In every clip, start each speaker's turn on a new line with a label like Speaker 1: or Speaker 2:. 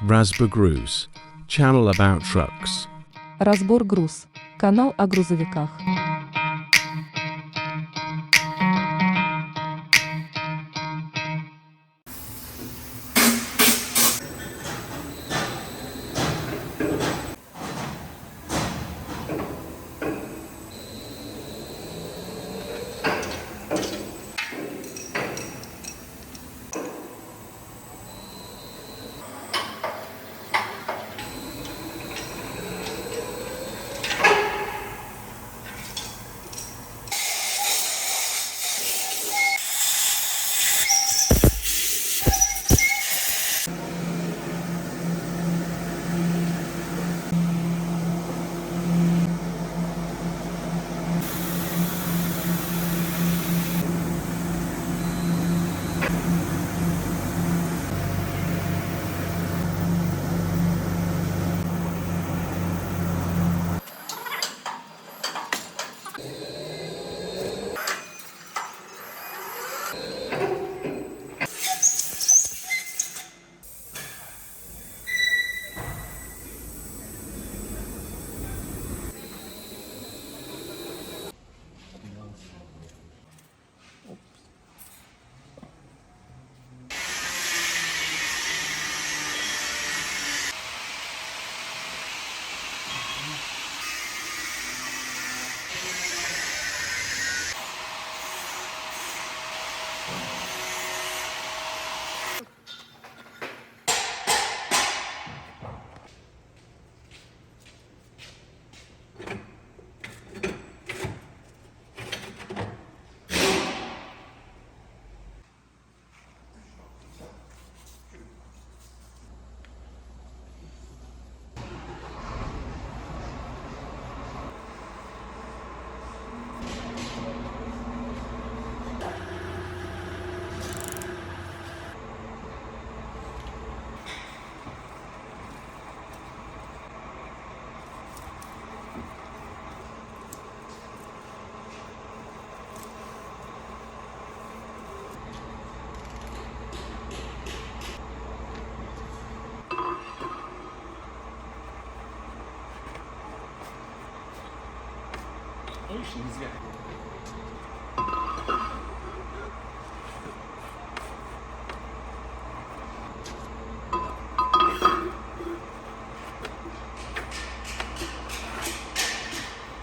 Speaker 1: Разбор Груз, channel about trucks.
Speaker 2: Разбор груз. Канал о грузовиках.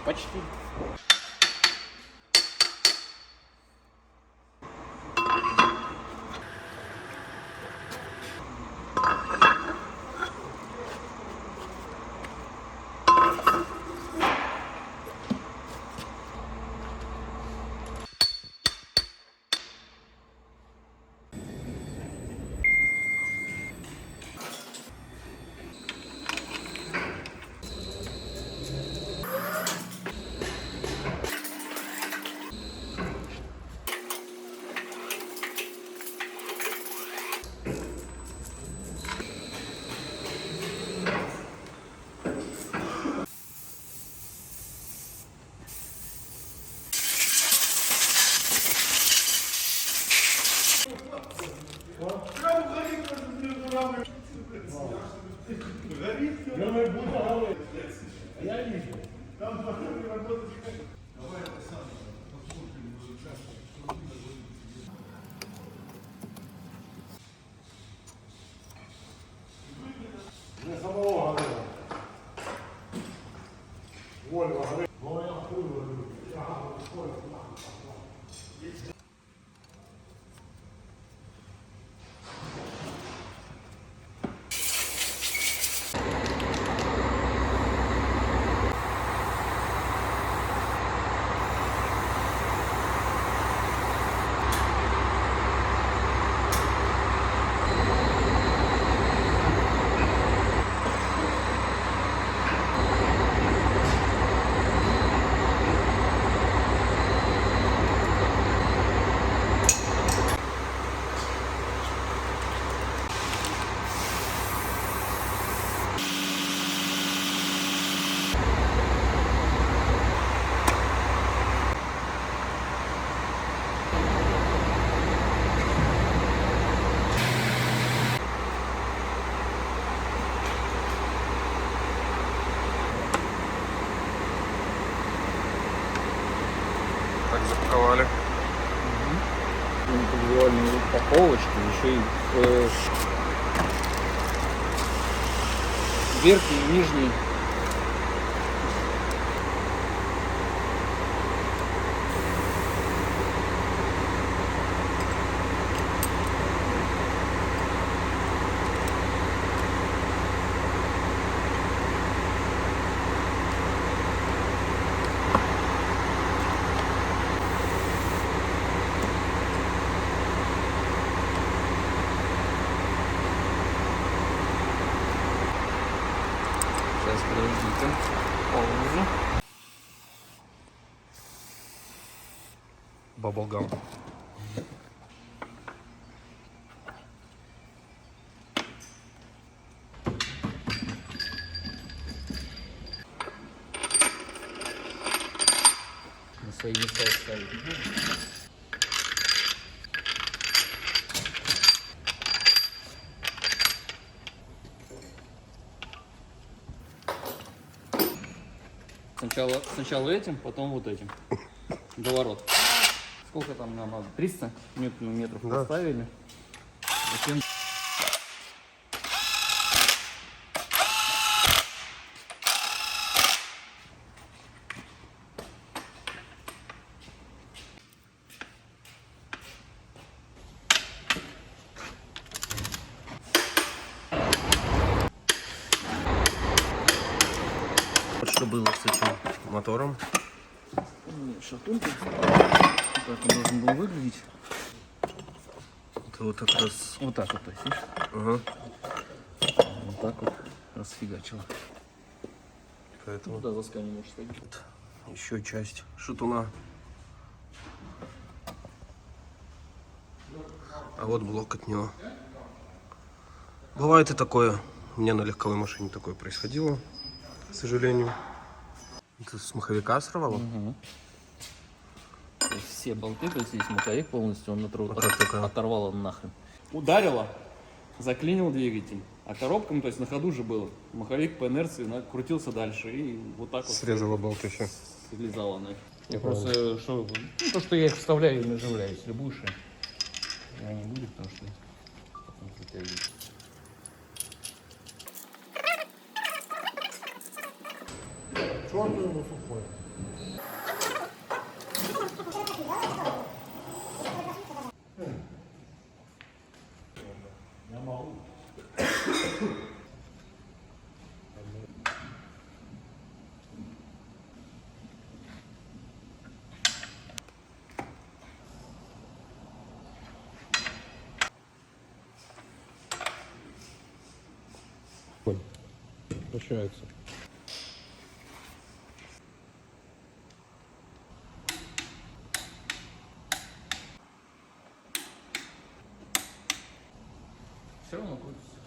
Speaker 3: Почти. индивидуальные упаковочки, еще и верхний и нижний. Сейчас, подождите. Паузу.
Speaker 4: Баблгам.
Speaker 3: На свои места ставить. Сначала этим, потом вот этим. Доворот. Сколько там нам надо? 300 метров
Speaker 4: Да.
Speaker 3: поставили. Затем...
Speaker 4: Вот что было с этим мотором.
Speaker 3: Шатунка. Так он должен был выглядеть.
Speaker 4: Это вот как раз...
Speaker 3: Вот так вот, то есть, видишь?
Speaker 4: Ага.
Speaker 3: Вот так вот расфигачило.
Speaker 4: Поэтому
Speaker 3: Туда заска не может сходить.
Speaker 4: еще часть шатуна. А вот блок от него. Бывает и такое. У меня на легковой машине такое происходило, к сожалению. Это с маховика сорвало?
Speaker 3: Угу. То есть все болты, то есть здесь маховик полностью, он
Speaker 4: Вот так такая.
Speaker 3: оторвал он нахрен. Ударило, заклинил двигатель, а коробкам, то есть на ходу же было. Маховик по инерции крутился дальше и вот так вот
Speaker 4: Срезала болт еще.
Speaker 3: слезала она. Я просто, что, ну, то, что я их вставляю и наживляю, если будешь, я не буду, потому что потом затягивать.
Speaker 4: Прощается.
Speaker 3: Все равно крутится.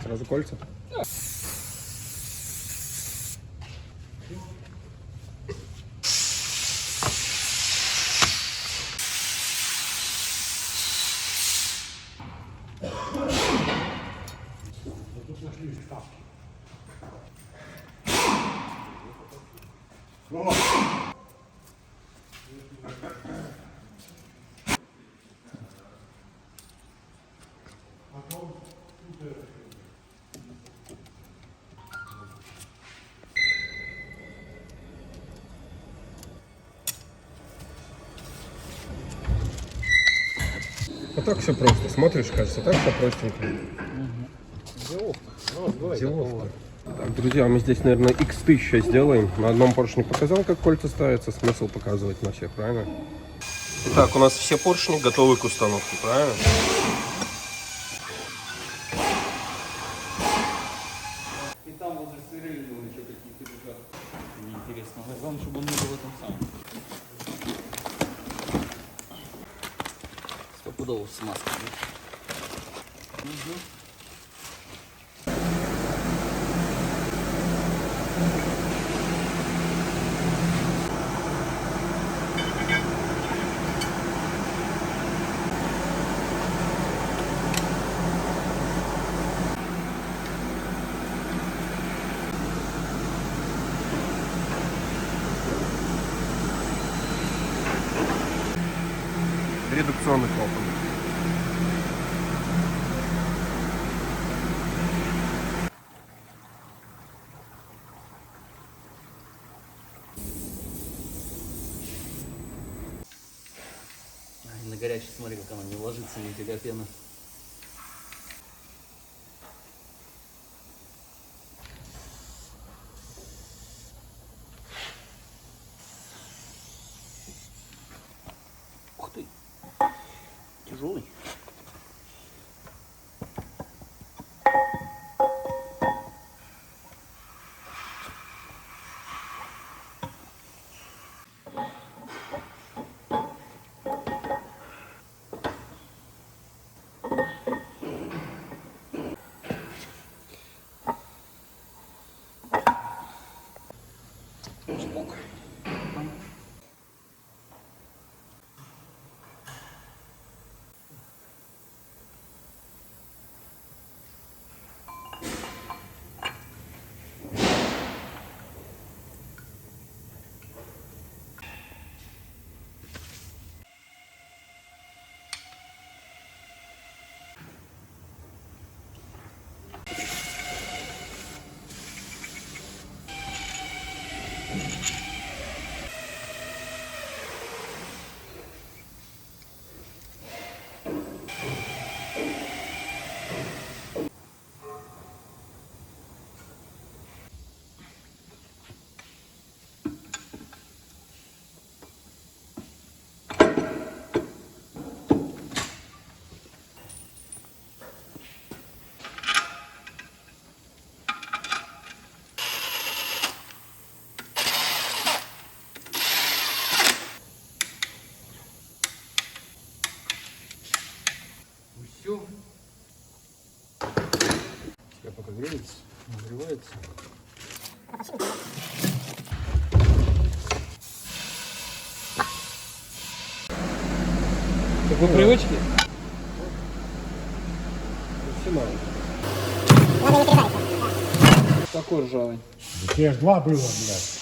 Speaker 4: Сразу кольца? А так все просто. Смотришь, кажется, так все простенько. Деловка. Так, друзья, мы здесь, наверное, X1000 сделаем. На одном поршне показал, как кольца ставятся. Смысл показывать на всех, правильно? Итак, у нас все поршни готовы к установке, правильно?
Speaker 3: И там там возле стерильного еще какие-то лежат. Мне интересно. Главное, чтобы он не был в этом самом. Стопудово смазка. Угу.
Speaker 4: Редукционный клапан.
Speaker 3: Ай, на горячий смотри, как она не ложится, нифига пена. Ух ты, тяжелый. Чпок. Все. Я пока греется, нагревается. Как по привычке? Такой ржавый.
Speaker 5: Те ж два было, блядь.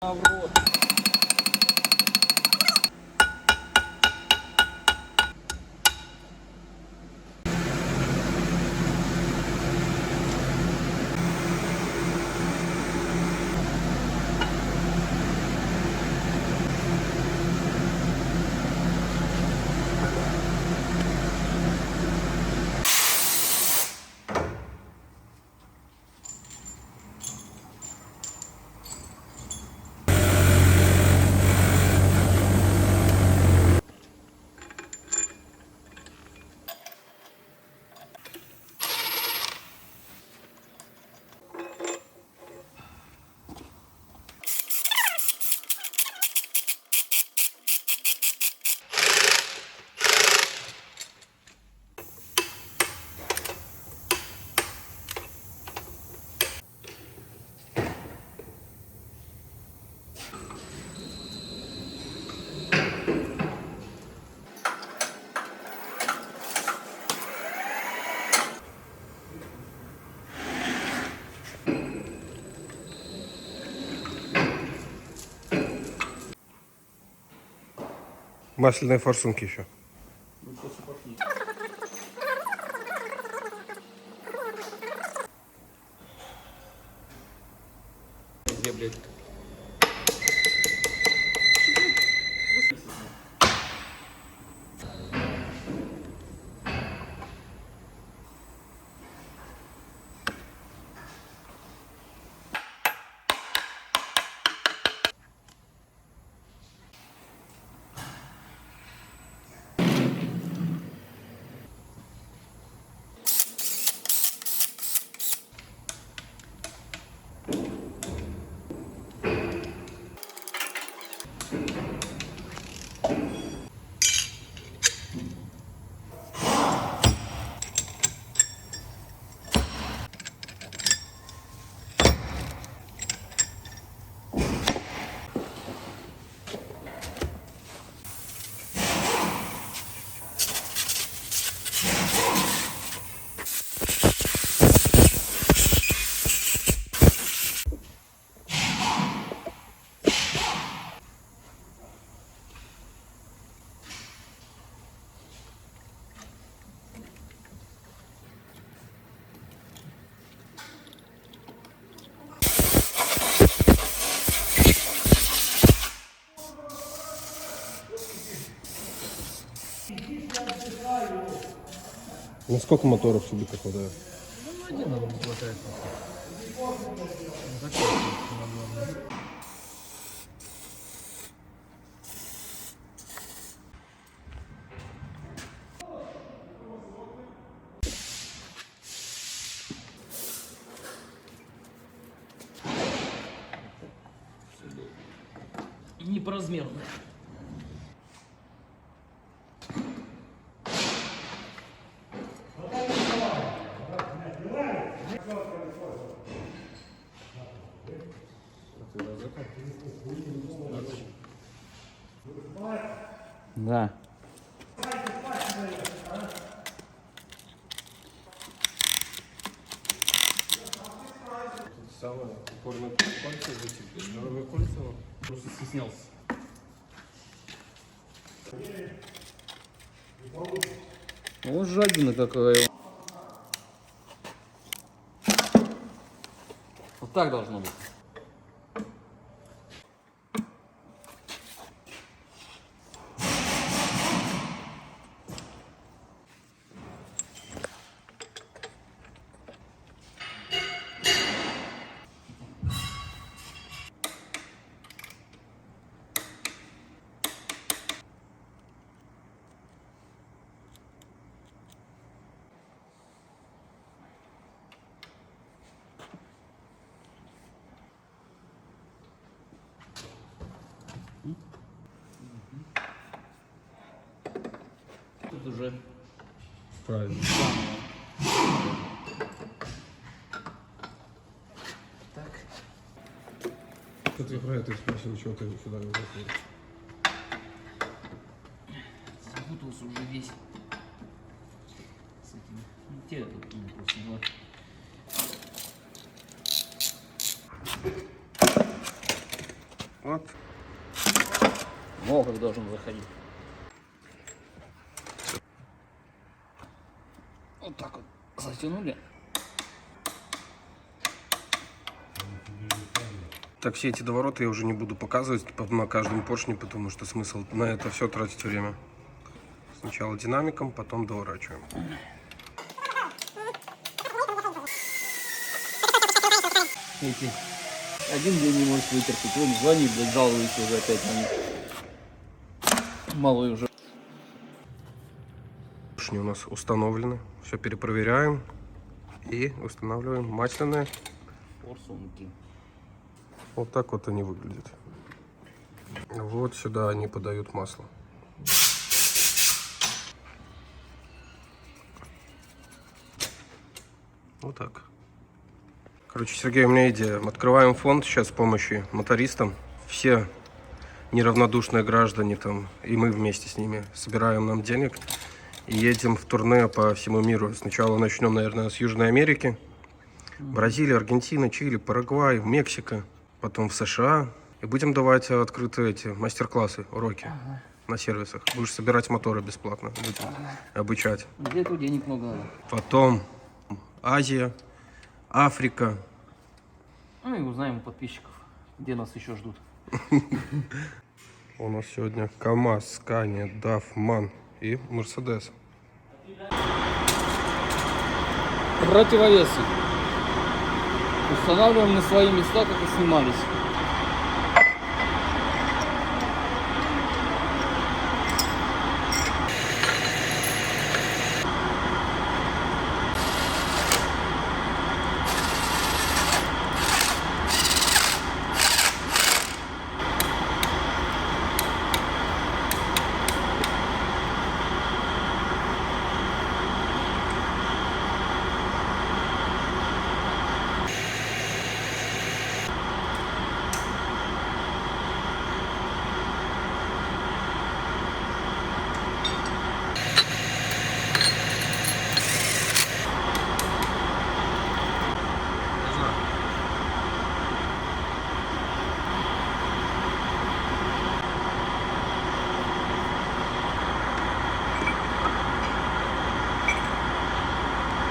Speaker 3: А в рот.
Speaker 4: Масляные форсунки еще.
Speaker 3: Ну что, сапоги. Где, блядь?
Speaker 4: На сколько моторов сюда хватает?
Speaker 3: Ну, один нам не хватает. Не по размеру. Да.
Speaker 4: Самое упорное кольца зацепить. Здоровые кольца.
Speaker 3: Просто стеснялся. Вот жадина какая. Вот так должно быть. Тут уже
Speaker 4: Правильно.
Speaker 3: так.
Speaker 4: Что ты про это спросил, чего ты сюда не заходишь?
Speaker 3: Запутался уже весь с этим. Ну, те тут просто два.
Speaker 4: Вот.
Speaker 3: Много должен заходить. Вот так вот затянули.
Speaker 4: Так, все эти довороты я уже не буду показывать на каждом поршне, потому что смысл на это все тратить время. Сначала динамиком, потом доворачиваем.
Speaker 3: Эти. Один день не может вытерпеть. Он звонит, блядь, жалуется уже опять на них. Малый уже.
Speaker 4: Поршни у нас установлены. Все перепроверяем и устанавливаем масляные.
Speaker 3: Форсунки.
Speaker 4: Вот так вот они выглядят. Вот сюда они подают масло. Вот так. Короче, Сергей, у меня идея. Мы открываем фонд сейчас с помощью мотористам. Все неравнодушные граждане там, и мы вместе с ними собираем нам денег и едем в турне по всему миру. Сначала начнем, наверное, с Южной Америки. Бразилия, Аргентина, Чили, Парагвай, Мексика. Потом в США. И будем давать открытые эти мастер-классы, уроки на сервисах. Будешь собирать моторы бесплатно. Будем обучать.
Speaker 3: Для этого денег много надо.
Speaker 4: Потом Азия, Африка.
Speaker 3: Ну и узнаем у подписчиков, где нас еще ждут.
Speaker 4: У нас сегодня КамАЗ, Скания, DAF, MAN и Мерседес.
Speaker 3: Противовесы. Устанавливаем на свои места, как и снимались.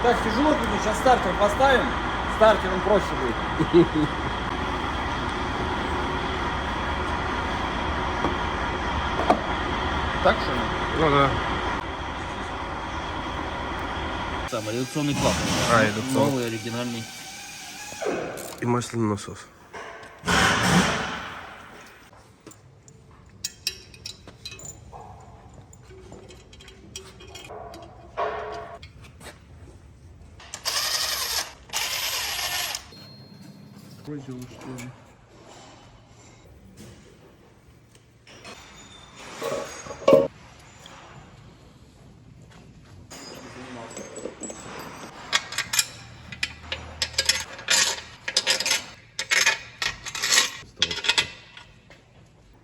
Speaker 3: Так, тяжело будет, сейчас стартер поставим. Стартером проще будет. Так что ли?
Speaker 4: Ну да.
Speaker 3: там, редукционный клапан.
Speaker 4: Редукционный.
Speaker 3: Новый, оригинальный.
Speaker 4: И масляный насос.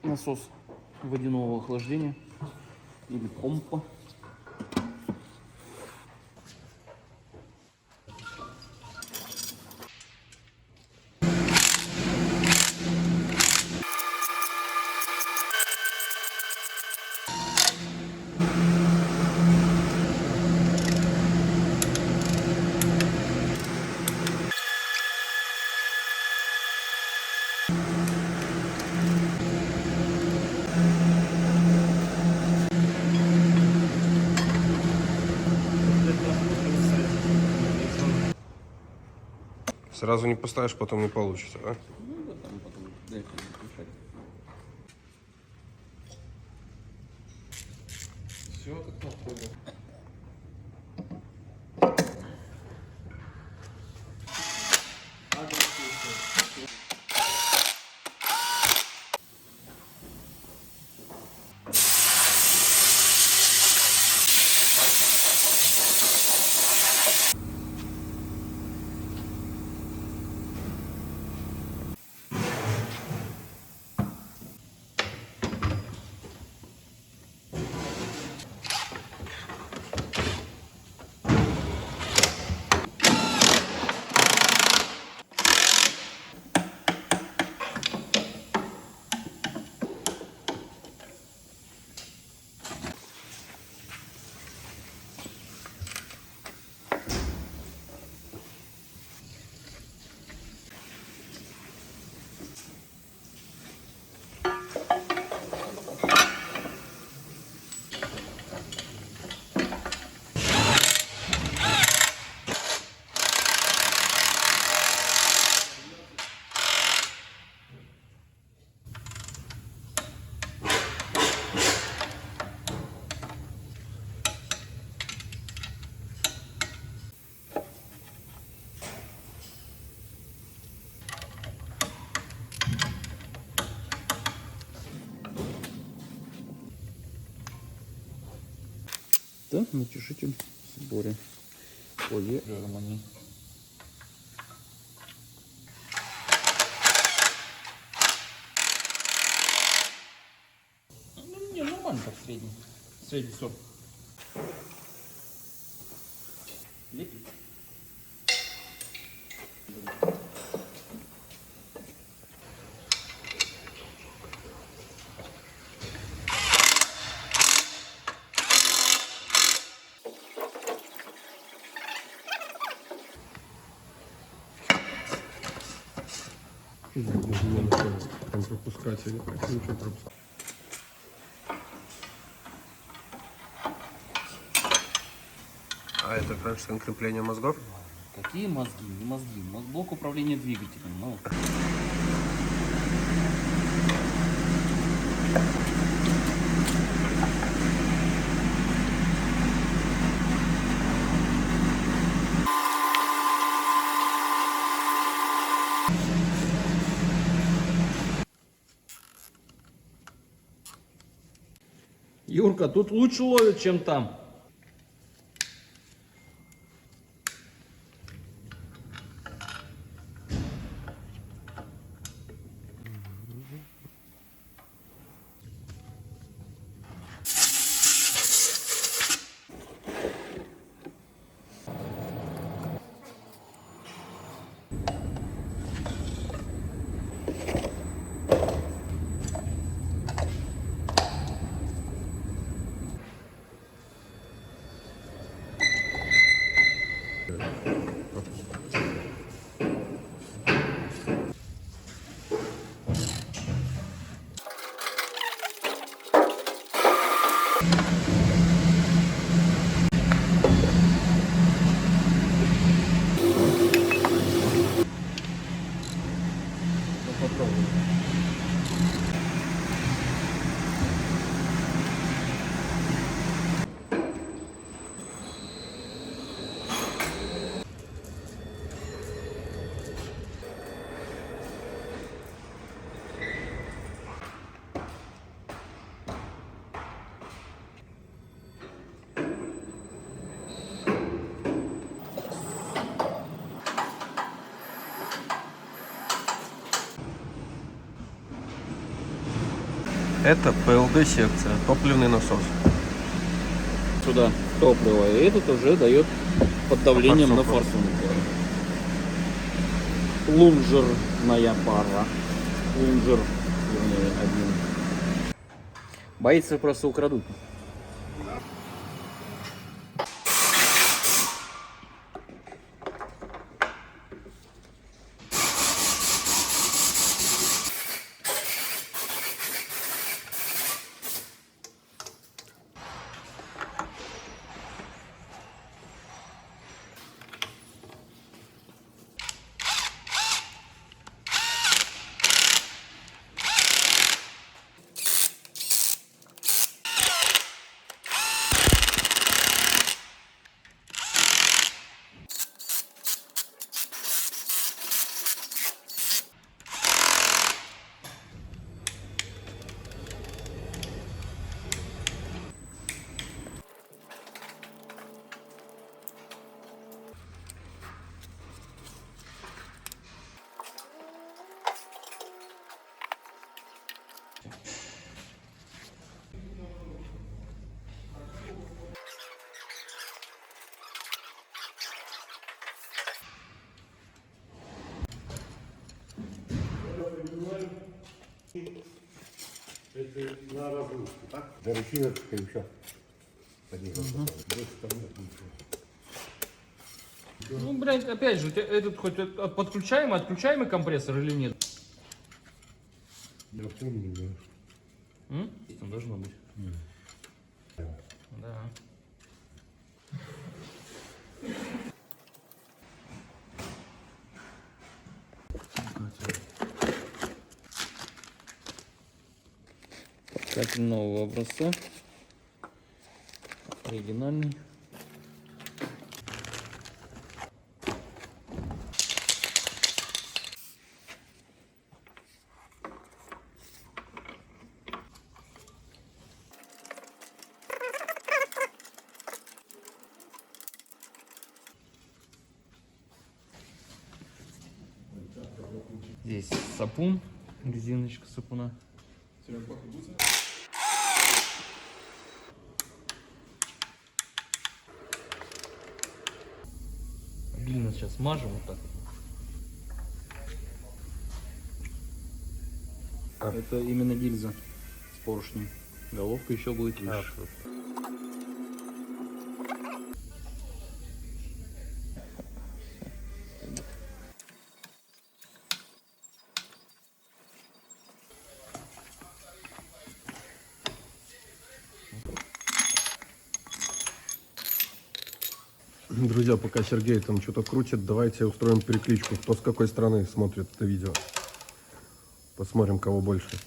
Speaker 3: Насос водяного охлаждения или помпа.
Speaker 4: Сразу не поставишь, потом не получится, да?
Speaker 3: Ну да, там потом дай включать.
Speaker 4: Все, как подходит.
Speaker 3: Да, натяжитель в сборе. Полигармоний. Ну, не, нормально так средний. Средний сорт. Лепит.
Speaker 4: Там пропускать или как? Ничего пропускать. А это Кронштейн крепления мозгов?
Speaker 3: Какие мозги? Не мозги. Блок управления двигателем. Ну. Юрка, тут лучше ловит, чем там.
Speaker 4: Это ПЛД-секция, топливный насос.
Speaker 3: Сюда топливо, и этот уже дает под давлением на
Speaker 4: Форсунку.
Speaker 3: форсунку. Плунжерная пара. Плунжер, вернее, один. Боится, просто украдут.
Speaker 5: Это на разрушку, так? До решеточка еще.
Speaker 3: Ну, блядь, опять же, этот хоть подключаемый, отключаемый компрессор или нет?
Speaker 5: Я помню, да.
Speaker 3: Там должно быть. Да. Подкатим нового образца. Оригинальный. Здесь сапун, резиночка сапуна. Длинно сейчас мажем вот так. Это именно гильза с поршнем. Головка еще будет выше.
Speaker 4: Друзья, пока Сергей там что-то крутит, давайте устроим перекличку. Кто с какой стороны смотрит это видео. Посмотрим, кого больше.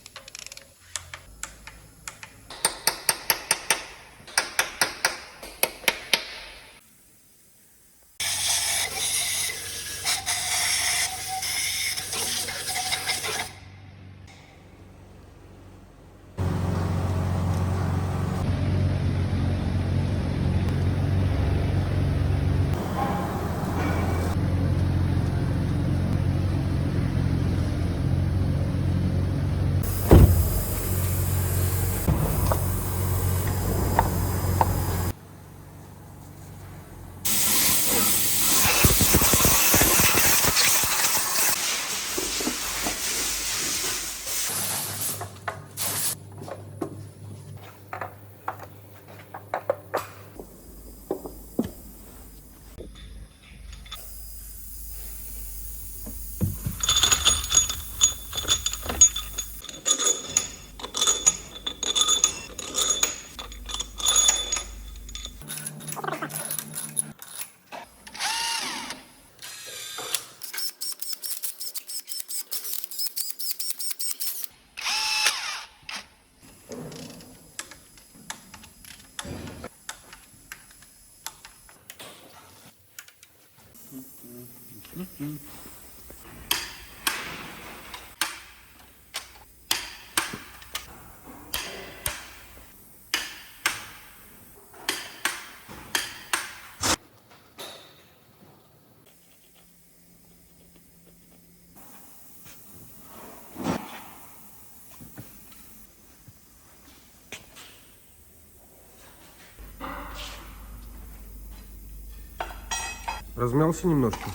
Speaker 4: Размялся немножко.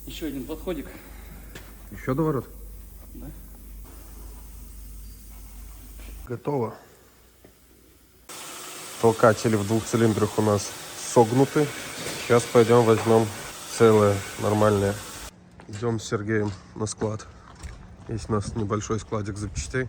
Speaker 3: Еще один подходик.
Speaker 4: Еще до ворот?
Speaker 3: Да.
Speaker 4: Готово. Толкатели в 2 цилиндрах у нас согнуты. Сейчас пойдем возьмем целое, нормальное. Идем с Сергеем на склад. Есть у нас небольшой складик запчастей.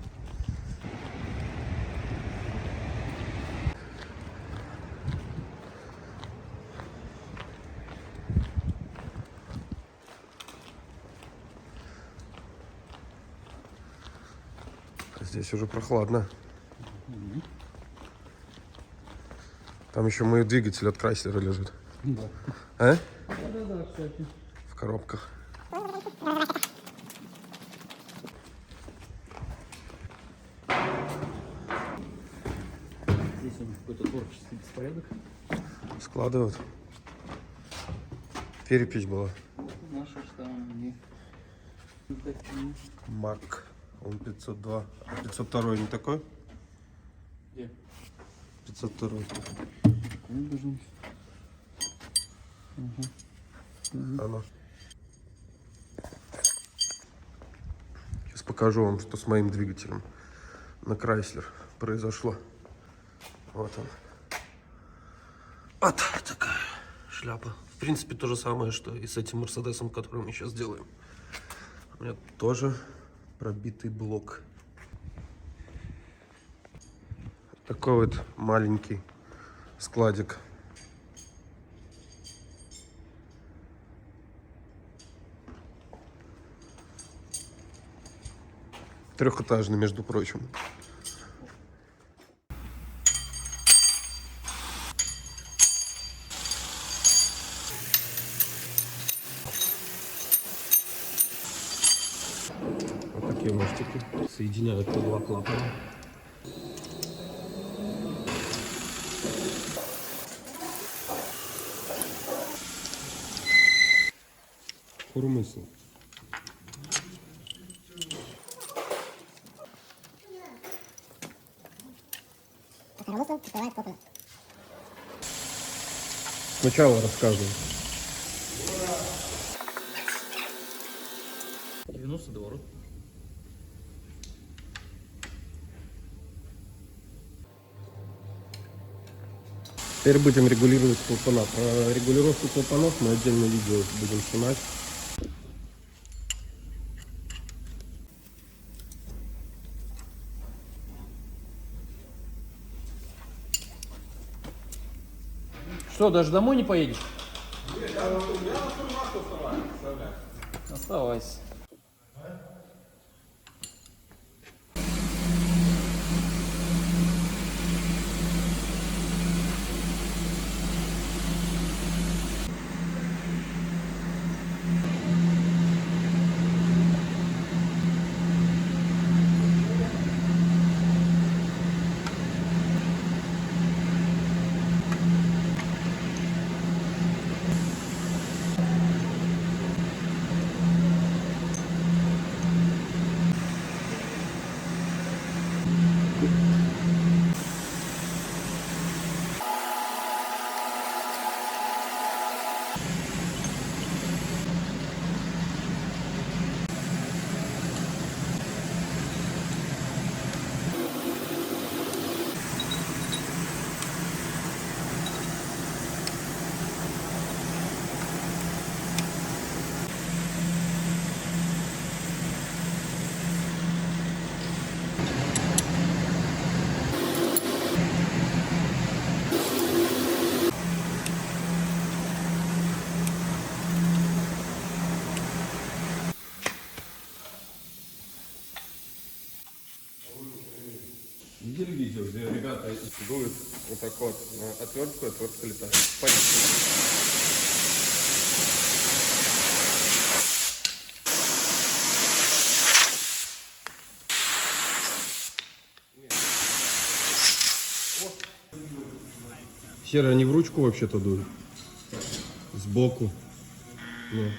Speaker 4: Здесь уже прохладно. Там еще мой двигатель от Крайслера лежит.
Speaker 3: Да.
Speaker 4: А?
Speaker 3: Да, кстати.
Speaker 4: В коробках.
Speaker 3: Здесь у них какой-то творческий беспорядок.
Speaker 4: Складывают. Перепись была.
Speaker 3: Наши что они такие.
Speaker 4: Мак. Он 502. А 502 не такой?
Speaker 3: Где?
Speaker 4: 502.
Speaker 3: Он должен...
Speaker 4: Оно. Сейчас покажу вам, что с моим двигателем на Крайслер произошло. Вот он. Вот такая шляпа. В принципе, то же самое, что и с этим Мерседесом, который мы сейчас делаем. У меня тоже пробитый блок. Такой вот маленький складик. Трехэтажный, между прочим. Вот такие мостики соединяют по 2 клапана. Курмысл.
Speaker 6: Коромыслом открывает копанов.
Speaker 4: Сначала рассказываю.
Speaker 3: 90 до ворот.
Speaker 4: Теперь будем регулировать клапана. Про регулировку клапанов мы отдельное видео будем снимать.
Speaker 3: Что, даже домой не поедешь? Оставайся.
Speaker 4: Видели видео, где ребята дуют вот так вот на отвертку, отвертка летает. Понятно. Серый, они в ручку вообще-то дуют. Сбоку. Ну.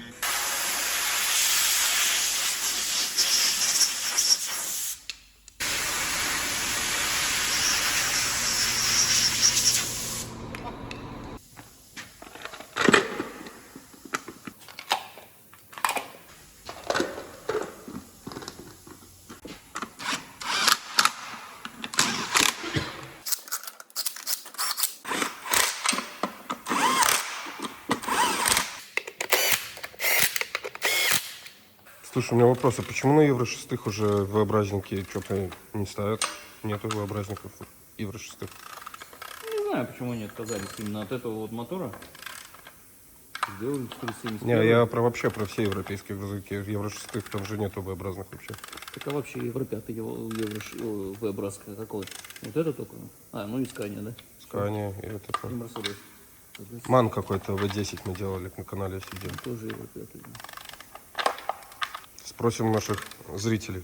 Speaker 4: Слушай, у меня вопрос, а почему на Евро 6 уже V-образники что-то не ставят? Нету V-образников Евро 6.
Speaker 3: Не знаю, почему они отказались именно от этого вот мотора. Сделали 470.
Speaker 4: Не, я вообще про все европейские грузовики. Евро 6 там же нету V-образных вообще.
Speaker 3: Так а вообще Евро 5, V-образка какой? Вот это только? А, ну и Scania, да?
Speaker 4: Скания и вот это.
Speaker 3: И Mercedes.
Speaker 4: Ман какой-то V10 мы делали на канале сидим.
Speaker 3: Тоже Евро 5.
Speaker 4: Спросим наших зрителей,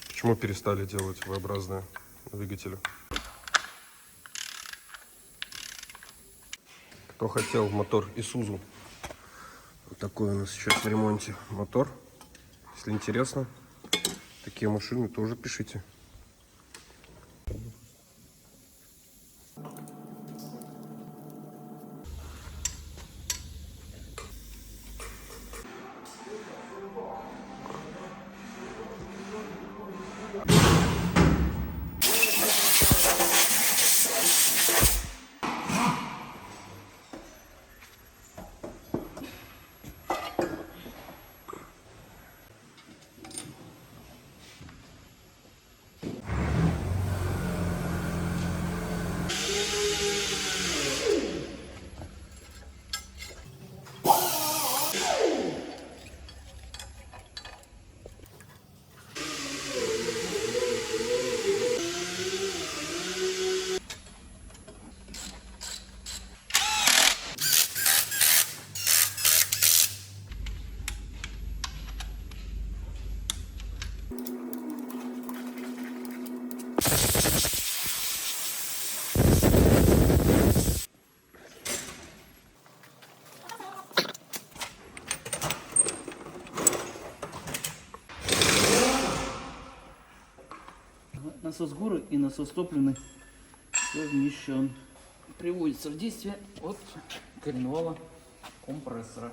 Speaker 4: почему перестали делать V-образные двигатели. Кто хотел мотор Isuzu? Вот такой у нас сейчас в ремонте мотор. Если интересно, такие машины тоже пишите.
Speaker 3: Насос горы и насос топливный совмещен. Приводится в действие от коленвала компрессора.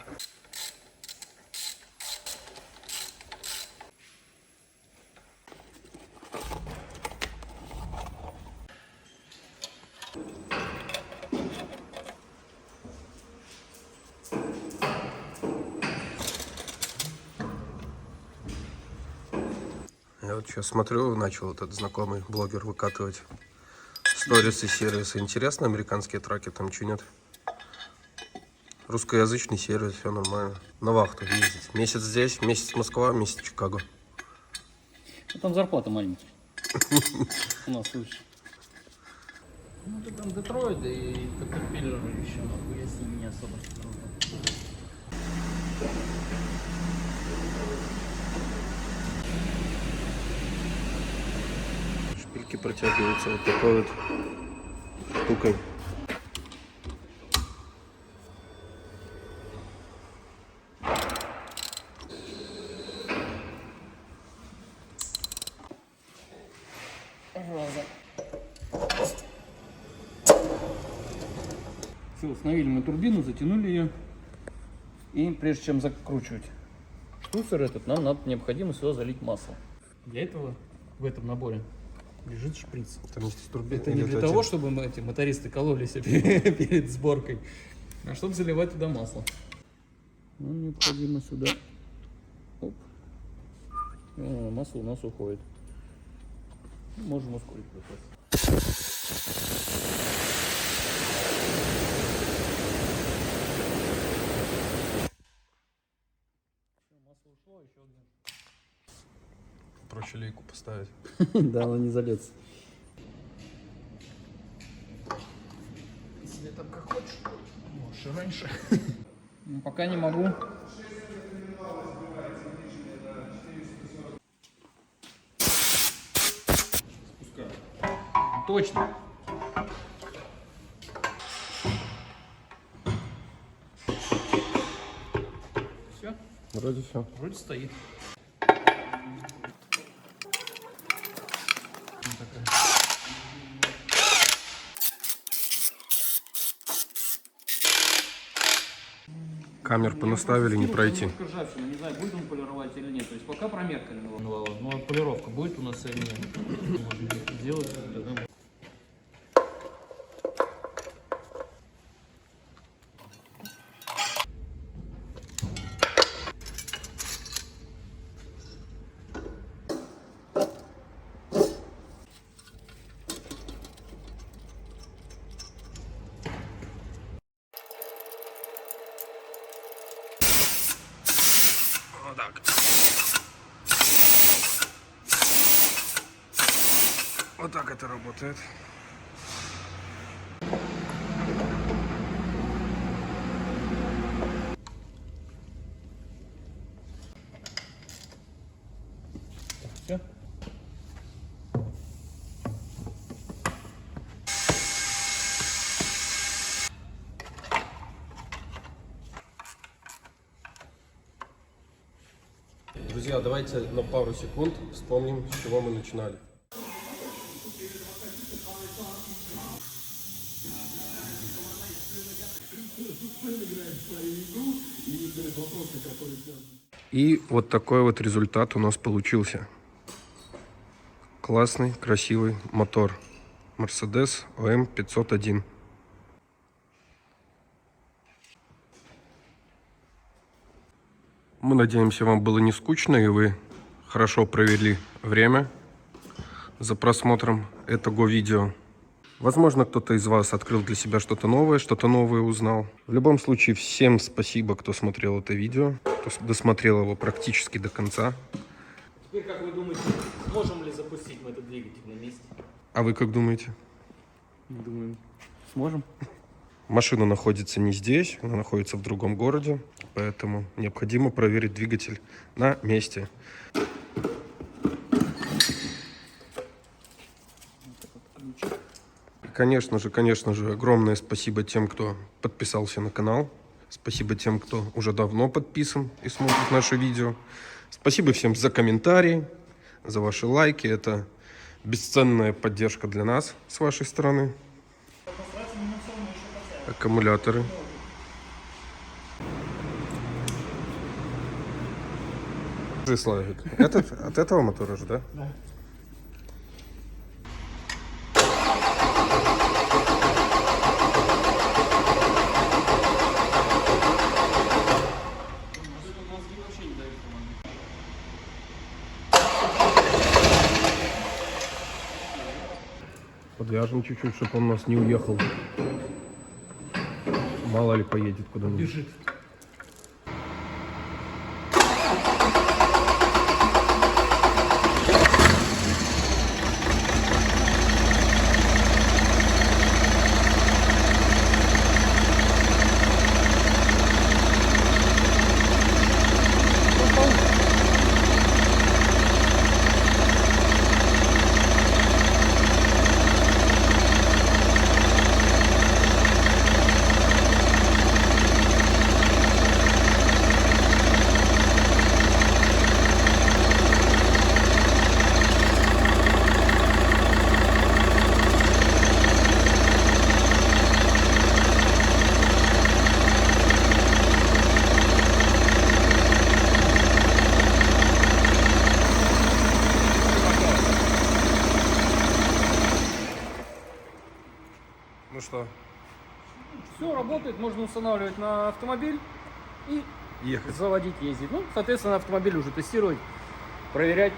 Speaker 4: Я вот сейчас смотрю, начал этот знакомый блогер выкатывать сторисы, сервисы. Интересно, американские траки там что нет? Русскоязычный сервис, все нормально. На вахту ездить. Месяц здесь, месяц Москва, месяц Чикаго.
Speaker 3: Ну, там зарплата маленькая. У нас лучше. Ну, ты там Детройт и Caterpillar еще, нахуй, я с ними не особо дружу.
Speaker 4: Шпильки протягиваются вот такой вот штукой.
Speaker 3: Все, установили мы турбину, затянули ее. И прежде чем закручивать штуцер этот, нам необходимо сюда залить масло. Для этого в этом наборе лежит шприц.
Speaker 4: Там есть турбина.
Speaker 3: Это не для того, чтобы мы, эти мотористы кололись перед сборкой, а чтобы заливать туда масло. Нам необходимо сюда. Оп. Масло у нас уходит. Можем ускорить процесс. Масло ушло, еще один.
Speaker 4: Проще лейку поставить.
Speaker 3: Да, оно не зальется. Если там как хочешь, можешь и раньше. Ну, пока не могу. Спускаю. Точно. Все?
Speaker 4: Вроде все.
Speaker 3: Вроде стоит.
Speaker 4: Камер понаставили, не пройти.
Speaker 3: Немножко ржавчина, не знаю, будет он полировать или нет. То есть пока промерка не была. Но полировка будет у нас или нет. Можно сделать.
Speaker 4: так. Вот так это работает.
Speaker 3: Все.
Speaker 4: Друзья, давайте на пару секунд вспомним, с чего мы начинали. И вот такой вот результат у нас получился. Классный, красивый мотор. Mercedes OM 501. Мы надеемся, вам было не скучно и вы хорошо провели время за просмотром этого видео. Возможно, кто-то из вас открыл для себя что-то новое узнал. В любом случае, всем спасибо, кто смотрел это видео, кто досмотрел его практически до конца.
Speaker 3: Теперь, как вы думаете, сможем ли запустить мы этот двигатель на месте?
Speaker 4: А вы как думаете?
Speaker 3: Думаю, сможем.
Speaker 4: Машина находится не здесь, она находится в другом городе, поэтому необходимо проверить двигатель на месте. Конечно же, огромное спасибо тем, кто подписался на канал. Спасибо тем, кто уже давно подписан и смотрит наши видео. Спасибо всем за комментарии, за ваши лайки. Это бесценная поддержка для нас с вашей стороны. Аккумуляторы. Славик. От этого мотора же, да? Да. Подвяжем чуть-чуть, чтобы он у нас не уехал. Мало ли поедет куда-нибудь. Бежит. Ну что?
Speaker 3: Все работает, можно устанавливать на автомобиль и
Speaker 4: Ехать.
Speaker 3: заводить, ездить. Ну, соответственно, автомобиль уже тестировать, проверять.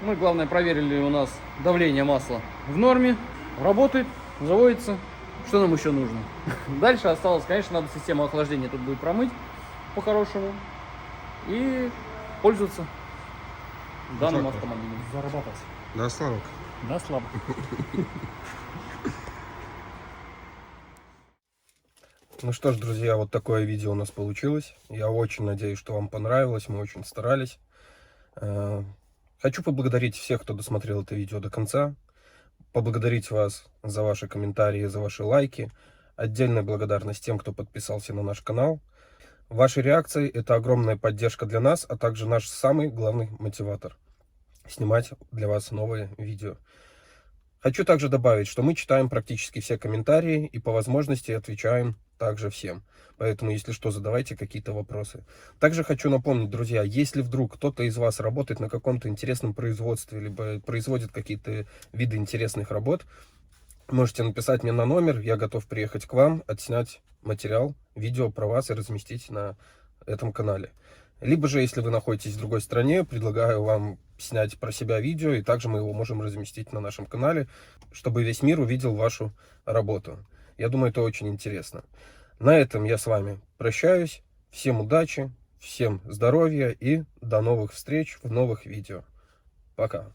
Speaker 3: Мы, главное, проверили у нас давление масла в норме, работает, заводится. Что нам еще нужно? Дальше осталось, конечно, надо систему охлаждения тут будет промыть по-хорошему и пользоваться данным автомобилем.
Speaker 5: Зарабатывать.
Speaker 4: Да, Славик?
Speaker 3: Да, слабо.
Speaker 4: Ну что ж, друзья, вот такое видео у нас получилось. Я очень надеюсь, что вам понравилось. Мы очень старались. Хочу поблагодарить всех, кто досмотрел это видео до конца. Поблагодарить вас за ваши комментарии, за ваши лайки. Отдельная благодарность тем, кто подписался на наш канал. Ваши реакции – это огромная поддержка для нас, а также наш самый главный мотиватор – снимать для вас новые видео. Хочу также добавить, что мы читаем практически все комментарии и по возможности отвечаем также всем. Поэтому, если что, задавайте какие-то вопросы. Также хочу напомнить, друзья, если вдруг кто-то из вас работает на каком-то интересном производстве, либо производит какие-то виды интересных работ, можете написать мне на номер, я готов приехать к вам, отснять материал, видео про вас и разместить на этом канале. Либо же, если вы находитесь в другой стране, предлагаю вам снять про себя видео, и также мы его можем разместить на нашем канале, чтобы весь мир увидел вашу работу. Я думаю, это очень интересно. На этом я с вами прощаюсь. Всем удачи, Всем здоровья и до новых встреч в новых видео. Пока.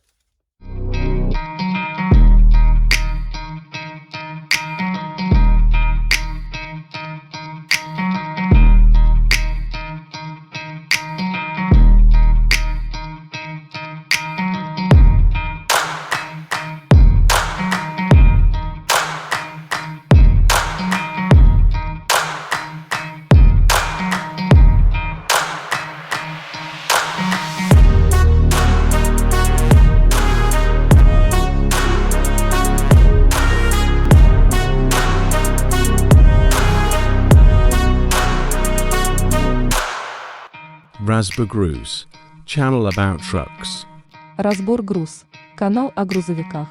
Speaker 1: Razborgruз, channel about trucks.
Speaker 2: Разбор груз. Канал о грузовиках.